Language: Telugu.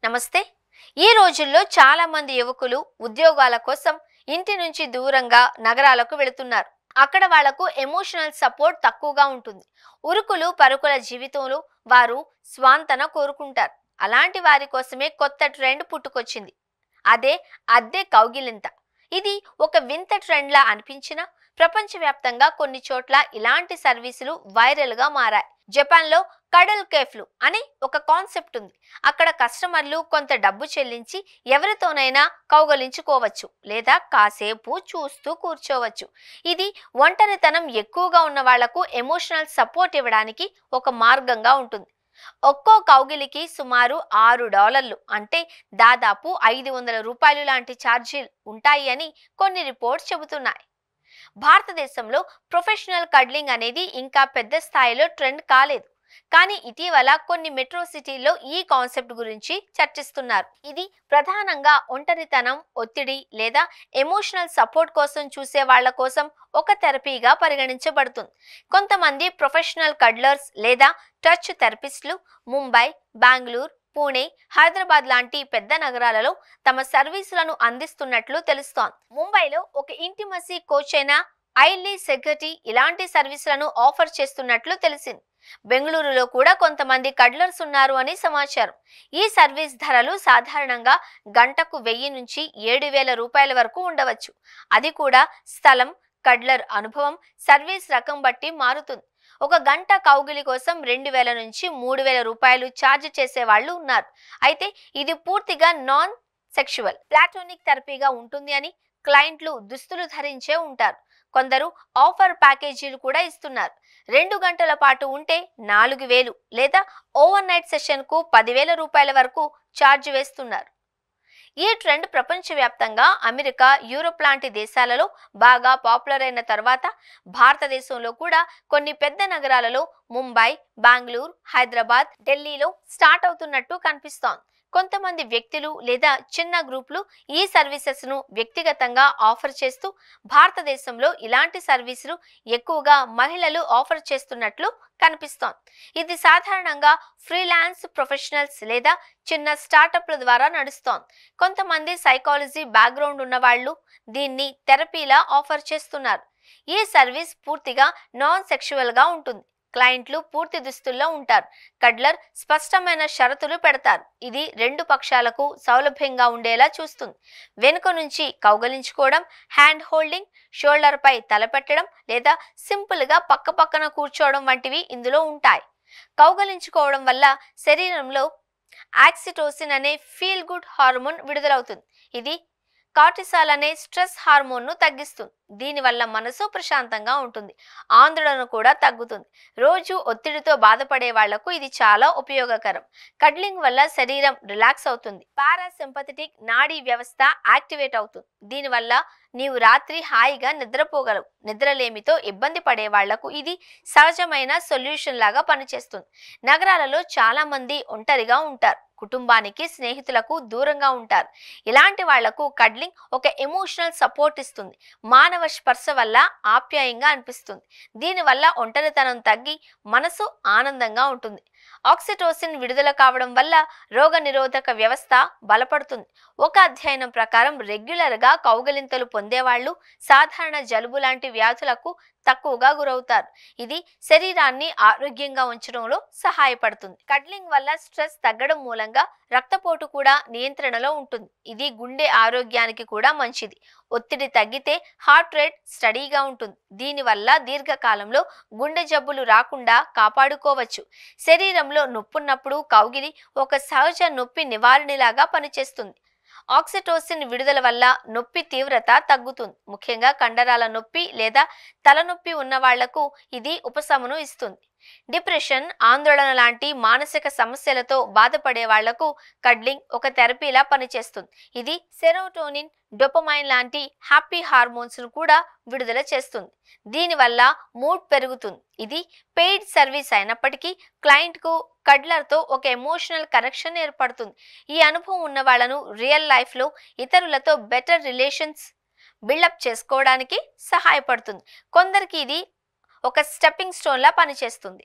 నమస్తే. ఈ రోజుల్లో చాలా మంది యువకులు ఉద్యోగాల కోసం ఇంటి నుంచి దూరంగా నగరాలకు వెళుతున్నారు. అక్కడ వాళ్లకు ఎమోషనల్ సపోర్ట్ తక్కువగా ఉంటుంది. ఉరుకులు పరుకుల జీవితంలో వారు స్వాంతన కోరుకుంటారు. అలాంటి వారి కోసమే కొత్త ట్రెండ్ పుట్టుకొచ్చింది. అదే అద్దె కౌగిలింత. ఇది ఒక వింత ట్రెండ్ లా అనిపించినా ప్రపంచవ్యాప్తంగా కొన్ని చోట్ల ఇలాంటి సర్వీసులు వైరల్ గా మారాయి. జపాన్ లో కడల్ కేఫ్లు అనే ఒక కాన్సెప్ట్ ఉంది. అక్కడ కస్టమర్లు కొంత డబ్బు చెల్లించి ఎవరితోనైనా కౌగలించుకోవచ్చు లేదా కాసేపు చూస్తూ కూర్చోవచ్చు. ఇది ఒంటరితనం ఎక్కువగా ఉన్న వాళ్లకు ఎమోషనల్ సపోర్ట్ ఇవ్వడానికి ఒక మార్గంగా ఉంటుంది. ఒక్కో కౌగిలికి సుమారు $6 అంటే దాదాపు $500 లాంటి ఛార్జీలు ఉంటాయి అని కొన్ని రిపోర్ట్స్ చెబుతున్నాయి. భారతదేశంలో ప్రొఫెషనల్ కడ్లింగ్ అనేది ఇంకా పెద్ద స్థాయిలో ట్రెండ్ కాలేదు. కానీ ఇటీవల కొన్ని మెట్రో సిటీల్లో ఈ కాన్సెప్ట్ గురించి చర్చిస్తున్నారు. ఇది ప్రధానంగా ఒంటరితనం, ఒత్తిడి లేదా ఎమోషనల్ సపోర్ట్ కోసం చూసే వాళ్ల కోసం ఒక థెరపీగా పరిగణించబడుతుంది. కొంతమంది ప్రొఫెషనల్ కడ్లర్స్ లేదా టచ్ థెరపిస్టులు ముంబై, బెంగళూరు, పూణే, హైదరాబాద్ లాంటి పెద్ద నగరాలలో తమ సర్వీసులను అందిస్తున్నట్లు తెలుస్తోంది. ముంబైలో ఒక ఇంటిమసీ కోచ్ అయిన ఐల్లీ సెక్యూరిటీ ఇలాంటి సర్వీసులను ఆఫర్ చేస్తున్నట్లు తెలిసింది. బెంగళూరులో కూడా కొంతమంది కడ్లర్స్ ఉన్నారు అని సమాచారం. ఈ సర్వీస్ ధరలు సాధారణంగా గంటకు 1000 నుంచి 7000 వరకు ఉండవచ్చు. అది కూడా స్థలం, కడ్లర్ అనుభవం, సర్వీస్ రకం బట్టి మారుతుంది. ఒక గంట కౌగిలి కోసం 2000 నుంచి 3000 ఛార్జ్ చేసే వాళ్ళు ఉన్నారు. అయితే ఇది పూర్తిగా నాన్ సెక్షువల్ ప్లాటోనిక్ థెరపీగా ఉంటుంది అని క్లయింట్లు దుస్తులు ధరించే ఉంటారు. కొందరు ఆఫర్ ప్యాకేజీలు కూడా ఇస్తున్నారు. 2 గంటల పాటు ఉంటే 4000 లేదా ఓవర్ నైట్ సెషన్ కు $10,000 వరకు ఛార్జ్ వేస్తున్నారు. ఈ ట్రెండ్ ప్రపంచవ్యాప్తంగా అమెరికా, యూరోప్ లాంటి దేశాలలో బాగా పాపులర్ అయిన తర్వాత భారతదేశంలో కూడా కొన్ని పెద్ద నగరాలలో ముంబై, బెంగళూరు, హైదరాబాద్, ఢిల్లీలో స్టార్ట్ అవుతున్నట్టు కనిపిస్తోంది. కొంతమంది వ్యక్తులు లేదా చిన్న గ్రూపులు ఈ సర్వీసెస్ ను వ్యక్తిగతంగా ఆఫర్ చేస్తూ భారతదేశంలో ఇలాంటి సర్వీసులు ఎక్కువగా మహిళలు ఆఫర్ చేస్తున్నట్లు కనిపిస్తోంది. ఇది సాధారణంగా ఫ్రీలాన్స్ ప్రొఫెషనల్స్ లేదా చిన్న స్టార్టప్ల ద్వారా నడుస్తోంది. కొంతమంది సైకాలజీ బ్యాక్గ్రౌండ్ ఉన్న వాళ్ళు దీన్ని థెరపీలా ఆఫర్ చేస్తున్నారు. ఈ సర్వీస్ పూర్తిగా నాన్ సెక్షువల్ గా ఉంటుంది. క్లయింట్లు పూర్తి దుస్తుల్లో ఉంటారు. కడ్లర్ స్పష్టమైన షరతులు పెడతారు. ఇది 2 పక్షాలకు సౌలభ్యంగా ఉండేలా చూస్తుంది. వెనుక నుంచి కౌగలించుకోవడం, హ్యాండ్ హోల్డింగ్, షోల్డర్ పై తలపెట్టడం లేదా సింపుల్ గా పక్కపక్కన కూర్చోవడం వంటివి ఇందులో ఉంటాయి. కౌగలించుకోవడం వల్ల శరీరంలో ఆక్సిటోసిన్ అనే ఫీల్ గుడ్ హార్మోన్ విడుదలవుతుంది. ఇది కార్టిసాల్ అనే స్ట్రెస్ హార్మోన్ ను తగ్గిస్తుంది. దీనివల్ల మనసు ప్రశాంతంగా ఉంటుంది. ఆందోళన కూడా తగ్గుతుంది. రోజు ఒత్తిడితో బాధపడే వాళ్లకు ఇది చాలా ఉపయోగకరం. కడ్లింగ్ వల్ల శరీరం రిలాక్స్ అవుతుంది. పారాసింపథెటిక్ నాడీ వ్యవస్థ యాక్టివేట్ అవుతుంది. దీనివల్ల నీవు రాత్రి హాయిగా నిద్రపోగలవు. నిద్రలేమితో ఇబ్బంది పడే వాళ్లకు ఇది సహజమైన సొల్యూషన్ లాగా పనిచేస్తుంది. నగరాలలో చాలా మంది ఒంటరిగా ఉంటారు. కుటుంబానికి, స్నేహితులకు దూరంగా ఉంటారు. ఇలాంటి వాళ్లకు కడ్లింగ్ ఒక ఎమోషనల్ సపోర్ట్ ఇస్తుంది. మానవ స్పర్శ వల్ల ఆప్యాయంగా అనిపిస్తుంది. దీనివల్ల ఒంటరితనం తగ్గి మనసు ఆనందంగా ఉంటుంది. ఆక్సిటోసిన్ విడుదల కావడం వల్ల రోగనిరోధక వ్యవస్థ బలపడుతుంది. ఒక అధ్యయనం ప్రకారం రెగ్యులర్ గా కౌగలింతలు పొందేవాళ్లు సాధారణ జలుబు లాంటి వ్యాధులకు తక్కువగా గురవుతారు. ఇది శరీరాన్ని ఆరోగ్యంగా ఉంచడంలో సహాయపడుతుంది. కడ్లింగ్ వల్ల స్ట్రెస్ తగ్గడం మూలంగా రక్తపోటు కూడా నియంత్రణలో ఉంటుంది. ఇది గుండె ఆరోగ్యానికి కూడా మంచిది. ఒత్తిడి తగ్గితే హార్ట్ రేట్ స్టడీగా ఉంటుంది. దీనివల్ల దీర్ఘకాలంలో గుండె జబ్బులు రాకుండా కాపాడుకోవచ్చు. శరీరంలో నొప్పున్నప్పుడు కౌగిలి ఒక సహజ నొప్పి నివారణలాగా పనిచేస్తుంది. ఆక్సిటోసిన్ విడుదల వల్ల నొప్పి తీవ్రత తగ్గుతుంది. ముఖ్యంగా కండరాల నొప్పి లేదా తలనొప్పి ఉన్న వాళ్లకు ఇది ఉపశమనం ఇస్తుంది. డిప్రెషన్, ఆందోళన లాంటి మానసిక సమస్యలతో బాధపడే వాళ్లకు కడ్లింగ్ ఒక థెరపీలా పనిచేస్తుంది. ఇది సెరోటోనిన్, డోపమైన్ లాంటి హ్యాపీ హార్మోన్స్ ను కూడా విడుదల చేస్తుంది. దీనివల్ల మూడ్ పెరుగుతుంది. ఇది పెయిడ్ సర్వీస్ అయినప్పటికీ క్లయింట్ కు కడ్లర్ తో ఒక ఎమోషనల్ కనెక్షన్ ఏర్పడుతుంది. ఈ అనుభవం ఉన్న వాళ్లను రియల్ లైఫ్ లో ఇతరులతో బెటర్ రిలేషన్స్ బిల్డప్ చేసుకోవడానికి సహాయపడుతుంది. కొందరికి ఇది ఒక స్టెప్పింగ్ స్టోన్ లా పనిచేస్తుంది.